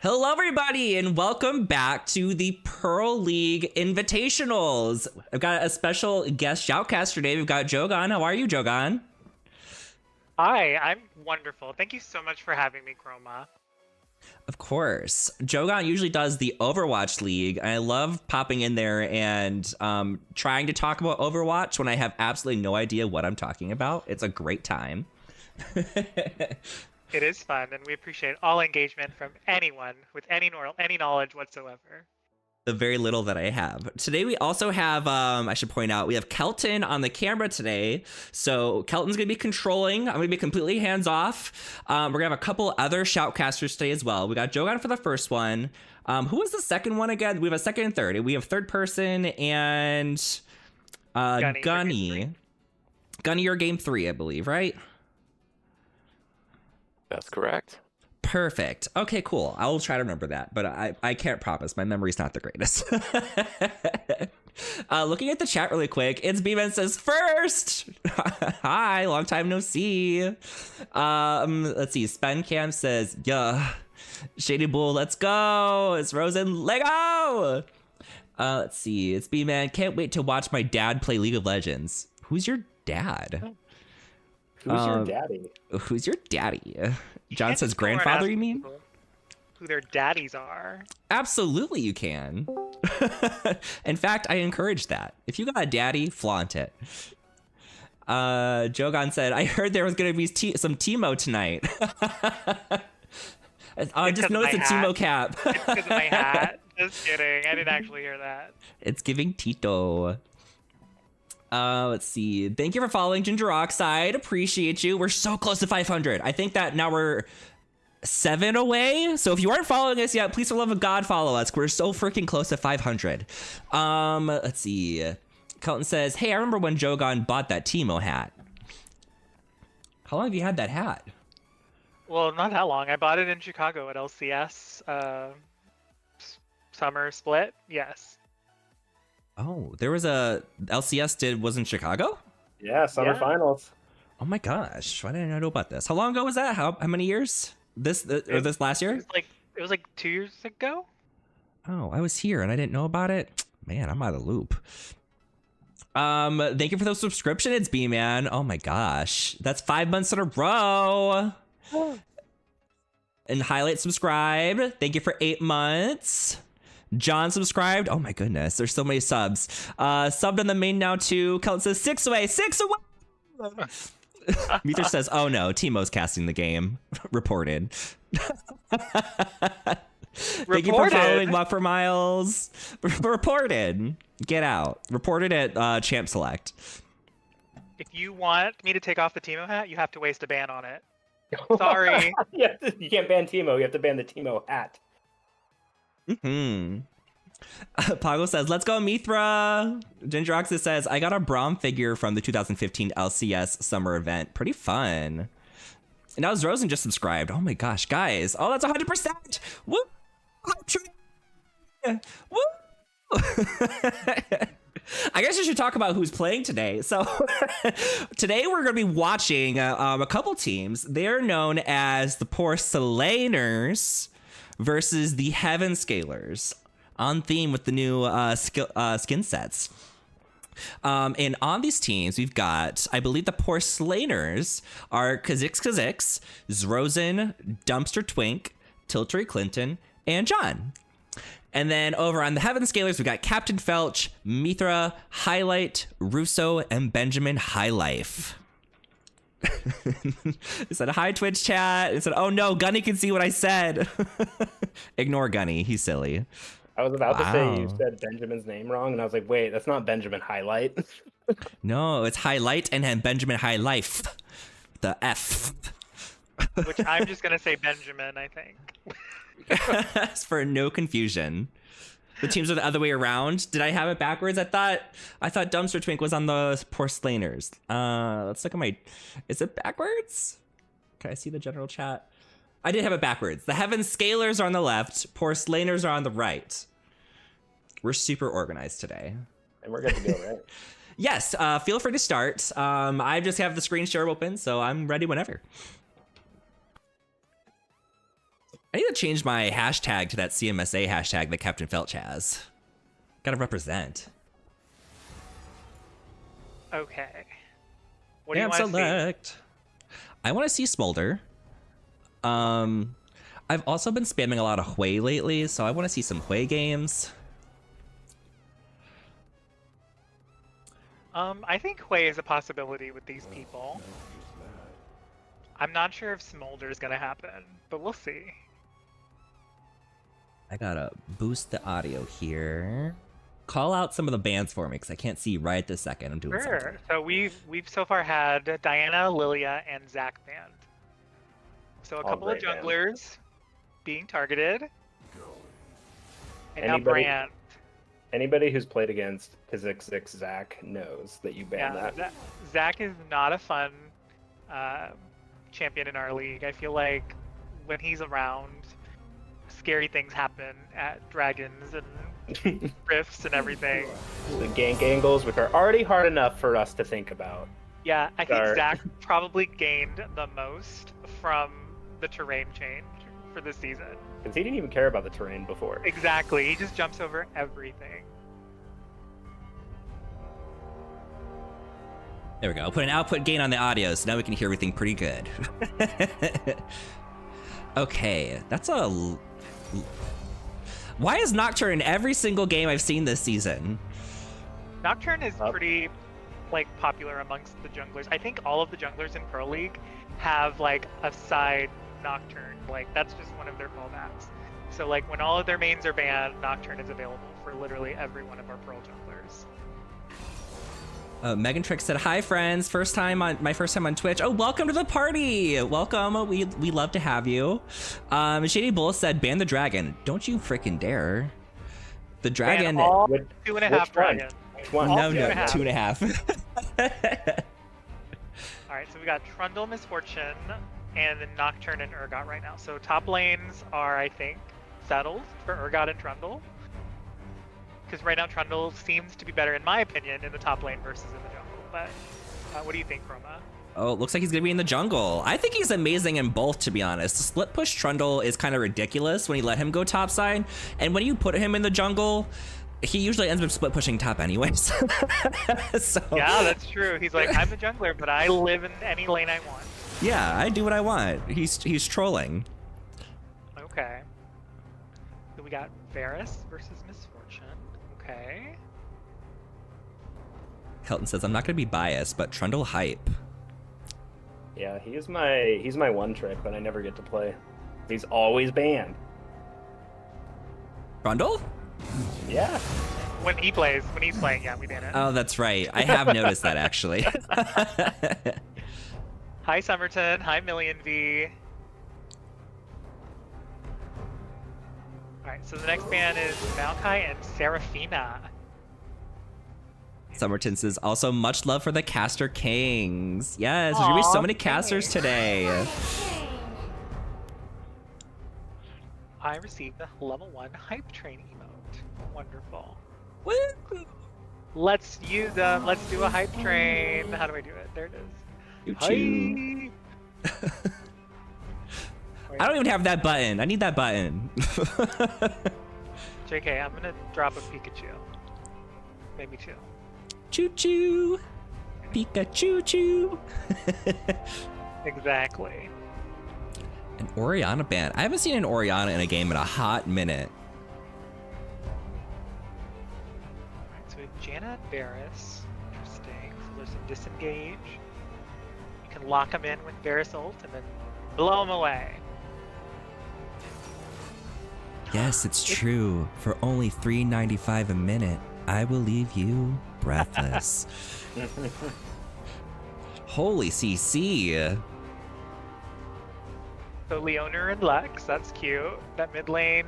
Hello, everybody, and welcome back to the Pearl League Invitationals. I've got a special guest shoutcast today. We've got Jogan. How are you, Jogan? Hi, I'm wonderful. Thank you so much for having me, Chroma. Of course. Jogan usually does the Overwatch League. I love popping in there and trying to talk about Overwatch when I have absolutely no idea what I'm talking about. It's a great time. It is fun, and we appreciate all engagement from anyone with any knowledge whatsoever. The very little that I have. Today we also have, I should point out, we have Kelton on the camera today. So Kelton's gonna be controlling. I'm gonna be completely hands off. We're gonna have a couple other shoutcasters today as well. We got Jogan for the first one. Who was the second one again? We have a second and third. We have third person and Gunny. Gunny, you're game 3, I believe, right? That's correct. Perfect. Okay, cool. I will try to remember that, but I can't promise. My memory's not the greatest. Looking at the chat really quick, it's B-Man says first. Hi, long time no see. Let's see. Spencam says, yeah. Shady Bull, let's go. It's Rosen, Lego. Let's see. It's B-Man. Can't wait to watch my dad play League of Legends. Who's your dad? Who's your daddy? Who's your daddy? John says grandfather, you mean? Who their daddies are. Absolutely you can. In fact, I encourage that. If you got a daddy, flaunt it. Jogan said, I heard there was going to be some Teemo tonight. I just noticed a Teemo cap. It's because of my hat. Just kidding. I didn't actually hear that. It's giving Tito. Let's see. Thank you for following Ginger Oxide. Appreciate you. We're so close to 500. I think that now we're 7 away. So if you aren't following us yet, please for the love of God, follow us. We're so freaking close to 500. Let's see. Kelton says, hey, I remember when Jogan bought that Teemo hat. How long have you had that hat? Well, not that long. I bought it in Chicago at LCS. Summer split. Yes. Oh, there was a LCS was in Chicago? Yeah, summer finals. Oh my gosh, why didn't I know about this? How long ago was that? How many years? This last year? It was like 2 years ago. Oh, I was here and I didn't know about it. Man, I'm out of the loop. Thank you for the subscription. It's B-Man. Oh my gosh, that's 5 months in a row. And highlight subscribe. Thank you for 8 months. John subscribed. Oh my goodness, there's so many subs. Subbed on the main now too. Kelton says 6 away, 6 away. Meter says, oh no, Teemo's casting the game. Reported. Thank you for following Walk for Miles. Reported. Get out. Reported at Champ Select. If you want me to take off the Teemo hat, you have to waste a ban on it. Sorry. You can't ban Teemo. You have to ban the Teemo hat. Pago says, let's go Mithra. Ginger Oxys says, I got a Braum figure from the 2015 LCS summer event. Pretty fun. And that was Rosen just subscribed. Oh my gosh, guys. Oh, that's 100%. Woo! Woo! I guess I should talk about who's playing today. So today we're going to be watching a couple teams. They're known as the Porcelainers versus the Heaven Scalers, on theme with the new skin sets. And on these teams, we've got, I believe the Porcelainers are Kha'Zix, Zrozen, Dumpster Twink, Tiltery Clinton, and John. And then over on the Heaven Scalers, we've got Captain Felch, Mithra, Highlight, Russo, and Benjamin Highlife. It said, hi, Twitch chat. It said, oh no, Gunny can see what I said. Ignore Gunny, he's silly. I was about to say you said Benjamin's name wrong, and I was like, wait, that's not Benjamin Highlight. No, it's Highlight and then Benjamin Highlife. The F. Which I'm just going to say Benjamin, I think. For no confusion. The teams are the other way around. Did I have it backwards? I thought Dumpster Twink was on the Porcelainers. Let's look at my... Is it backwards? Can I see the general chat? I did have it backwards. The Heaven Scalers are on the left. Porcelainers are on the right. We're super organized today. And we're good to go, right? Yes, feel free to start. I just have the screen share open, so I'm ready whenever. I need to change my hashtag to that CMSA hashtag that Captain Felch has. Gotta represent. Okay. What do you want to see? Select. I want to see Smolder. I've also been spamming a lot of Hui lately, so I want to see some Hui games. I think Hui is a possibility with these people. I'm not sure if Smolder is gonna happen, but we'll see. I gotta boost the audio here. Call out some of the bands for me, because I can't see right this second. I'm doing something. So we've so far had Diana, Lilia, and Zach banned. So a couple of junglers being targeted. And now Brand. Anybody who's played against Kha'Zix Zach knows that you banned that. Zach is not a fun champion in our league. I feel like when he's around, scary things happen at Dragons and Rifts and everything. The gank angles, which are already hard enough for us to think about. Yeah, I think Zach probably gained the most from the terrain change for this season. Because he didn't even care about the terrain before. Exactly, he just jumps over everything. There we go. I'll put an output gain on the audio, so now we can hear everything pretty good. Okay, that's a... Why is Nocturne in every single game I've seen this season? Nocturne is pretty popular amongst the junglers. I think all of the junglers in Pro League have a side Nocturne. That's just one of their fallbacks. So when all of their mains are banned, Nocturne is available for literally every one of our Pearl junglers. Megan Trick said, "Hi friends, my first time on Twitch. Oh, welcome to the party. Welcome. We love to have you." Shady Bull said, "Ban the dragon. Don't you freaking dare." The dragon. Ban all 2.5 dragons. Which one? No, 2.5. All right, so we got Trundle, Misfortune, and then Nocturne and Urgot right now. So top lanes are, I think, settled for Urgot and Trundle. Because right now Trundle seems to be better, in my opinion, in the top lane versus in the jungle. But what do you think, Chroma? Oh, it looks like he's gonna be in the jungle. I think he's amazing in both, to be honest. The split push Trundle is kind of ridiculous when you let him go topside, and when you put him in the jungle, he usually ends up split pushing top anyways. So, yeah, that's true. He's like, I'm the jungler, but I live in any lane I want. Yeah, I do what I want. He's trolling. Okay. So we got Varus versus Misfortune. Okay. Kelton says, "I'm not gonna be biased, but Trundle hype." Yeah, he's my one trick, but I never get to play. He's always banned. Trundle? Yeah. When he's playing, yeah, we ban it. Oh, that's right. I have noticed that actually. Hi Summerton, hi Million V. Alright, so the next ban is Maokai and Seraphina. Summerton says, "Also much love for the caster kings." Yes, there's gonna be so many casters today. I received the level 1 hype train emote. Wonderful. Woo! Let's use them. Let's do a hype train. How do I do it? There it is. Hype. I don't even have that button. I need that button. JK, I'm gonna drop a Pikachu. Maybe 2. Choo choo. Pikachu choo. Exactly. An Orianna ban. I haven't seen an Orianna in a game in a hot minute. Alright, so we have Janna and Varus. Interesting. So there's some disengage. You can lock them in with Varus ult and then blow them away. Yes, it's true. For only $3.95 a minute, I will leave you breathless. Holy CC. So Leoner and Lux, that's cute. That mid lane.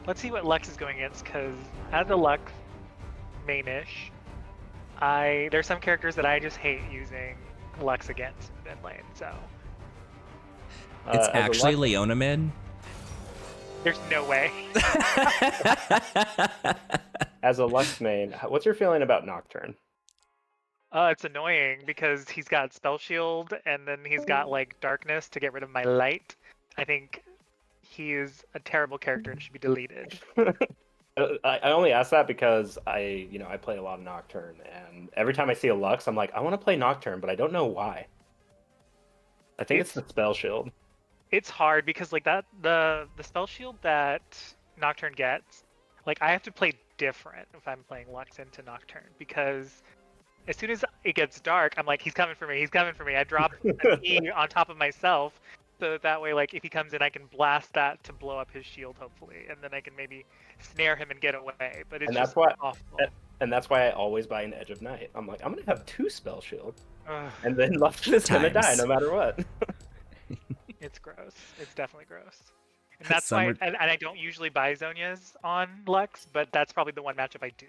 Let's see what Lux is going against, because as a Lux mainish, there's some characters that I just hate using Lux against in mid lane, so. It's actually Leona mid? There's no way. As a Lux main, what's your feeling about Nocturne? It's annoying because he's got Spell Shield and then he's got Darkness to get rid of my light. I think he is a terrible character and should be deleted. I only ask that because I play a lot of Nocturne, and every time I see a Lux, I'm like, I want to play Nocturne, but I don't know why. I think it's the spell shield. It's hard because like that the spell shield that Nocturne gets, like I have to play different if I'm playing Lux into Nocturne, because as soon as it gets dark, I'm like, he's coming for me, he's coming for me. I drop an E on top of myself, so that way, like if he comes in, I can blast that to blow up his shield, hopefully, and then I can maybe snare him and get away. But it's just awful. And that's why I always buy an Edge of Night. I'm like, I'm gonna have 2 spell shields, and then Lux is gonna die no matter what. It's gross. It's definitely gross. And that's why, and I don't usually buy Zhonya's on Lux, but that's probably the one matchup I do.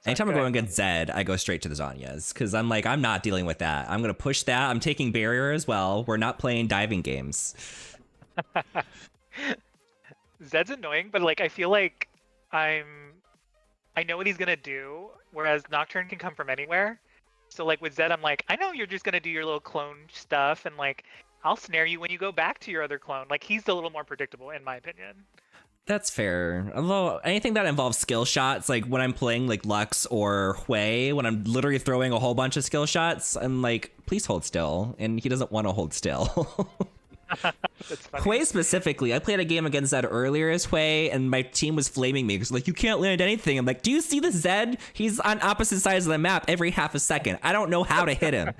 Anytime I'm going against Zed, I go straight to the Zhonya's because I'm like, I'm not dealing with that. I'm going to push that. I'm taking barrier as well. We're not playing diving games. Zed's annoying, but like I feel like I know what he's going to do, whereas Nocturne can come from anywhere. So like with Zed, I'm like, I know you're just going to do your little clone stuff, and like I'll snare you when you go back to your other clone. Like he's a little more predictable in my opinion. That's fair. Although anything that involves skill shots, like when I'm playing like Lux or Hui, when I'm literally throwing a whole bunch of skill shots, I'm like, please hold still. And he doesn't want to hold still. Hui specifically, I played a game against Zed earlier as Hui, and my team was flaming me because like, you can't land anything. I'm like, do you see the Zed? He's on opposite sides of the map every half a second. I don't know how to hit him.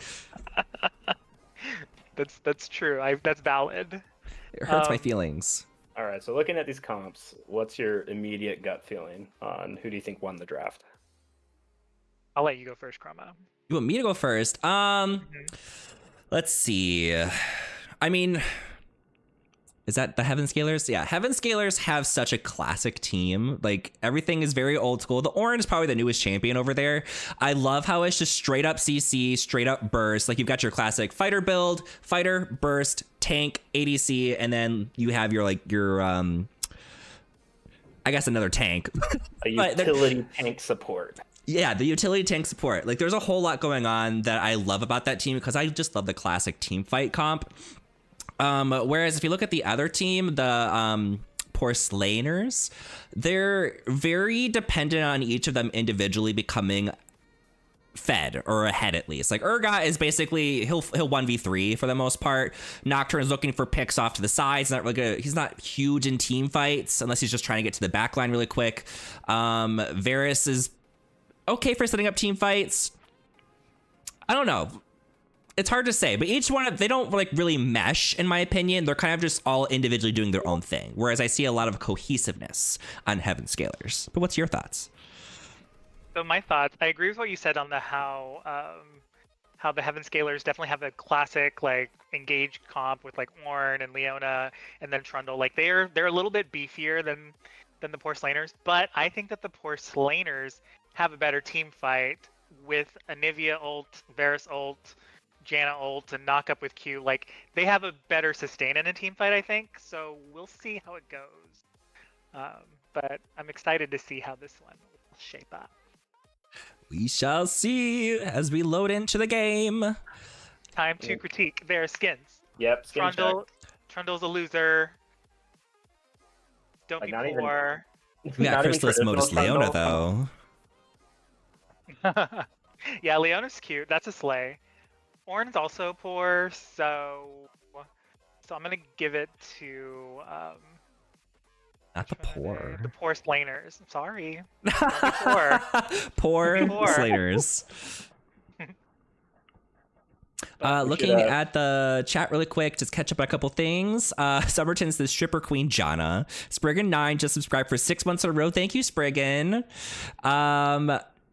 That's true. That's valid. It hurts my feelings. All right, so looking at these comps, what's your immediate gut feeling on who do you think won the draft? I'll let you go first, Chroma. You want me to go first? Let's see. I mean, is that the Heaven Scalers? Yeah, Heaven Scalers have such a classic team. Like, everything is very old school. The Orange is probably the newest champion over there. I love how it's just straight up CC, straight up burst. Like, you've got your classic fighter build, fighter, burst, tank, ADC, and then you have your, like, your, I guess another tank. A utility tank support. Yeah, the utility tank support. Like, there's a whole lot going on that I love about that team because I just love the classic team fight comp. Whereas if you look at the other team, the Porcelainers, they're very dependent on each of them individually becoming fed or ahead at least. Like Urgot is basically he'll 1v3 for the most part. Nocturne's looking for picks off to the sides. He's not huge in team fights unless he's just trying to get to the back line really quick. Varus is okay for setting up team fights. I don't know. It's hard to say, but each one, they don't like really mesh, in my opinion. They're kind of just all individually doing their own thing, whereas I see a lot of cohesiveness on Heaven Scalers. But what's your thoughts? So my thoughts, I agree with what you said on the how the Heaven Scalers definitely have a classic like engaged comp with like Ornn and Leona and then Trundle. Like they're a little bit beefier than the Porcelainers, but I think that the Porcelainers have a better team fight with Anivia ult, Varus ult, Janna ult, and knock up with Q. Like they have a better sustain in a team fight, I think. So we'll see how it goes. But I'm excited to see how this one will shape up. We shall see as we load into the game. Time to critique their skins. Yep, skin Trundle's a loser. Don't like be poor. We got Chrysalis Modus Leona though. Yeah, Leona's cute. That's a slay. Ornn's also poor, so I'm gonna give it to not the poor. The Porcelainers. I'm sorry. Poor. Poor Slaters. Looking at the chat really quick, just catch up on a couple things. Summerton says stripper queen Janna. Spriggan9 just subscribed for 6 months in a row. Thank you, Spriggan.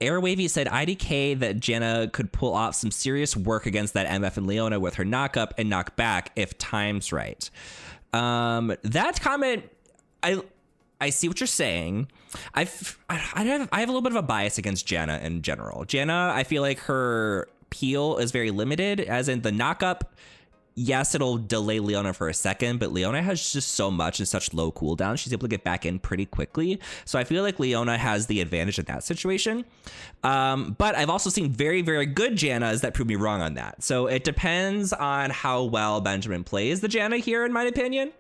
Airwavy said IDK that Janna could pull off some serious work against that MF and Leona with her knock up and knock back if time's right. That comment, I see what you're saying. I have a little bit of a bias against Janna in general. Janna, I feel like her peel is very limited, as in the knock up yes, it'll delay Leona for a second, but Leona has just so much and such low cooldown. She's able to get back in pretty quickly. So I feel like Leona has the advantage in that situation. But I've also seen very, very good Jannas that prove me wrong on that. So it depends on how well Benjamin plays the Janna here, in my opinion.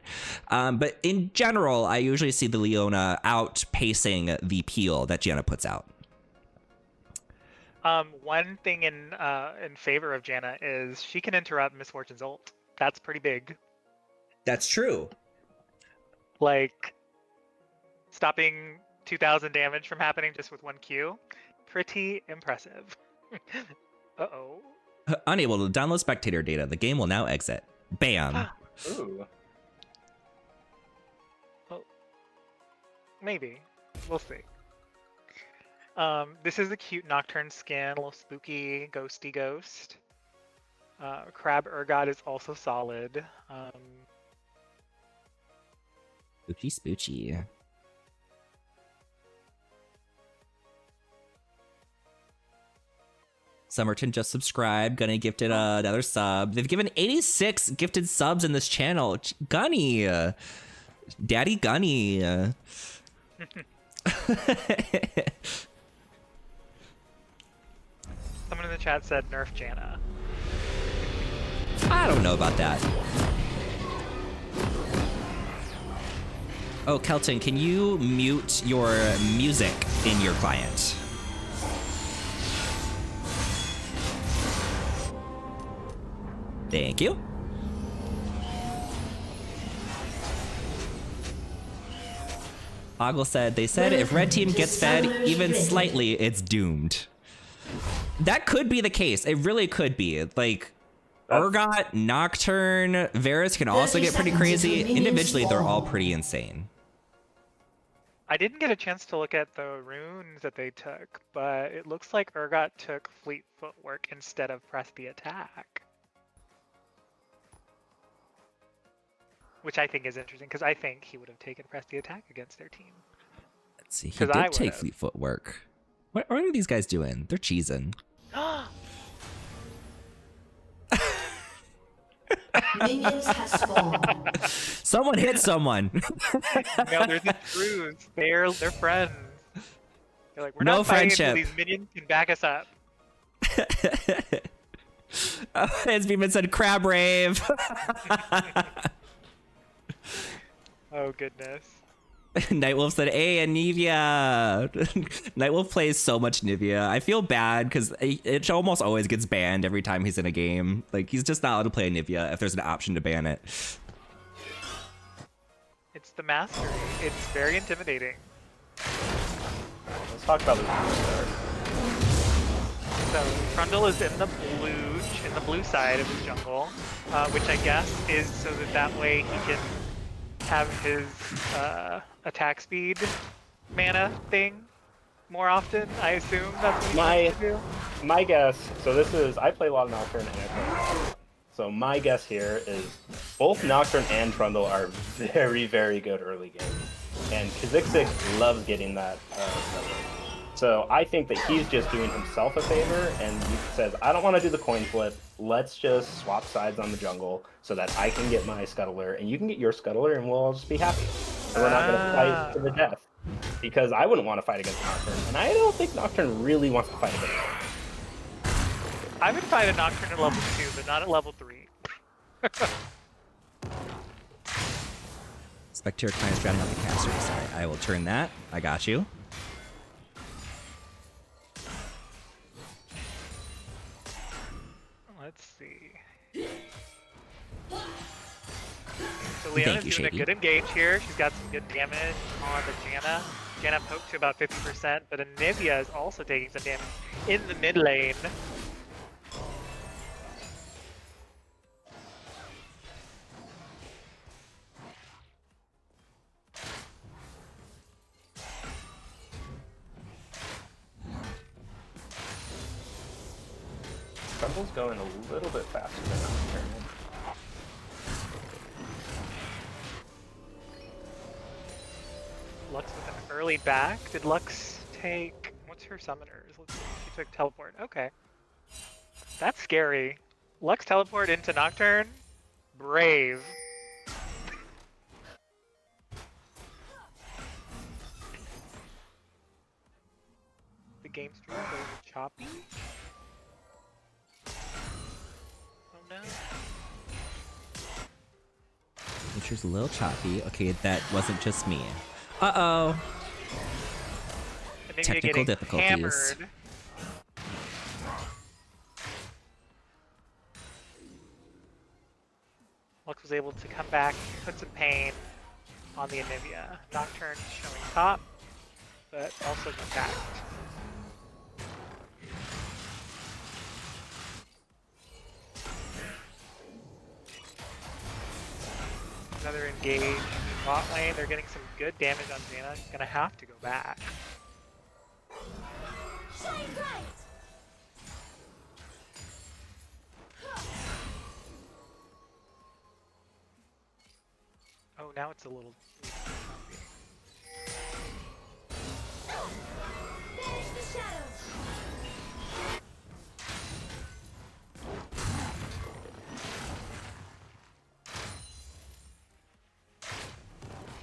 But in general, I usually see the Leona outpacing the peel that Janna puts out. One thing in favor of Janna is she can interrupt Miss Fortune's ult. That's pretty big. That's true. Like, stopping 2,000 damage from happening just with one Q. Pretty impressive. Uh-oh. Unable to download spectator data. The game will now exit. Bam. Ooh. Well, maybe. We'll see. This is a cute Nocturne skin, a little spooky, ghosty ghost. Crab Urgot is also solid. Spoochy, spoochy. Summerton just subscribed. Gunny gifted another sub. They've given 86 gifted subs in this channel. Gunny. Daddy Gunny. Someone in the chat said nerf Janna. I don't know about that. Oh, Kelton, can you mute your music in your client? Thank you. Ogle said, they said if red team gets fed even slightly, it's doomed. That could be the case. It really could be. Like, Urgot, Nocturne, Varus can also get pretty crazy. Individually, they're all pretty insane. I didn't get a chance to look at the runes that they took, but it looks like Urgot took Fleet Footwork instead of Press the Attack. Which I think is interesting, because I think he would have taken Press the Attack against their team. Let's see, he did take Fleet Footwork. What are these guys doing? They're cheesing. Minions have spawned. Someone hit someone. No, they're the crews. They're friends. They're like, we're No not fighting friendship. until these minions can back us up. As Beeman said, crab rave. Oh, goodness. Nightwolf said, hey, Anivia. Nightwolf plays so much Nivea. I feel bad because it almost always gets banned every time he's in a game. Like, he's just not allowed to play Nivea if there's an option to ban it. It's the mastery. It's very intimidating. Let's talk about this. So Trundle is in the blue side of his jungle, which I guess is so that way he can have his attack speed mana thing more often. I assume that's what he's supposed to do. My guess. So this is I play a lot of Nocturne and I play Nocturne. So my guess here is both Nocturne and Trundle are very, very good early game, and Kha'Zix loves getting that. So I think that he's just doing himself a favor, and he says, I don't want to do the coin flip. Let's just swap sides on the jungle so that I can get my Scuttler, and you can get your Scuttler, and we'll all just be happy. And we're not going to fight to the death. Because I wouldn't want to fight against Nocturne, and I don't think Nocturne really wants to fight against him. I would fight a Nocturne at level 2, but not at level 3. Spectre kind of drowning out the caster. Sorry, I will turn that. I got you. Let's see. So Leona's doing a good engage here. She's got some good damage on the Janna. Janna poked to about 50%, but Anivia is also taking some damage in the mid lane. Trundle's going a little bit faster than Nocturne. Lux with an early back. Did Lux take... What's her summoners? Let's see. She took teleport. Okay. That's scary. Lux teleport into Nocturne? brave. The game stream is a little choppy. Oh no. Picture's a little choppy. Okay, that wasn't just me. Uh-oh. I think Technical you're getting difficulties. hammered. Lux was able to come back, put some pain on the Anivia. Nocturne showing top, but also intact. Another engage bot lane. They're getting some good damage on Xana. She's gonna have to go back. Oh, now it's a little.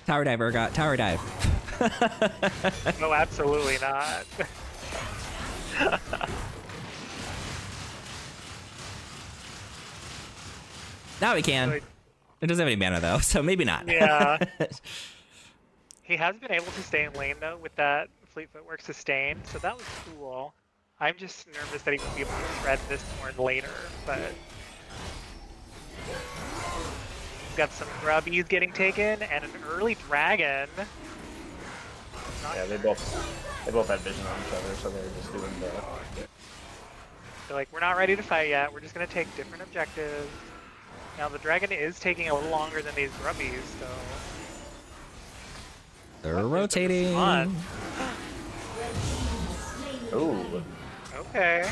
Tower diver got tower dive. No, absolutely not. Now we can. Like, It doesn't have any mana though, so maybe not. yeah. He has been able to stay in lane though with that fleet footwork sustain, so that was cool. I'm just nervous that he won't be able to shred this more later, but he's got some grubbies getting taken and an early dragon. Yeah, they both had vision on each other, so they're just doing the. They're like, we're not ready to fight yet. We're just gonna take different objectives. Now the dragon is taking a little longer than these grubbies, so They're rotating. fun. Ooh. Okay.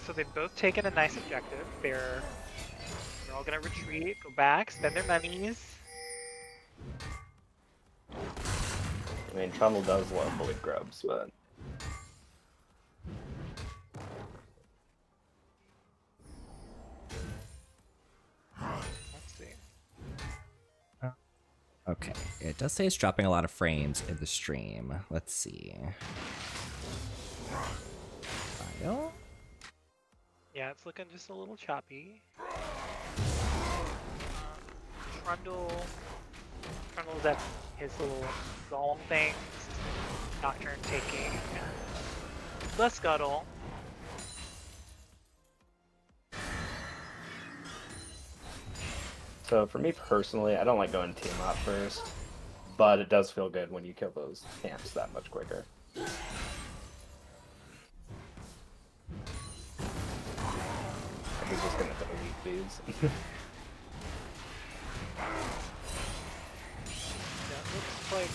So they've both taken a nice objective. They're all gonna retreat, go back, spend their monies. I mean, Trundle does love void grubs, but. Let's see. Okay, it does say it's dropping a lot of frames in the stream. Let's see. File. Yeah, it's looking just a little choppy. Trundle's at his little golem things. Nocturne taking the scuttle. So for me personally, I don't like going team up first, but it does feel good when you kill those camps that much quicker. I think just gonna delete these. Yeah, it looks like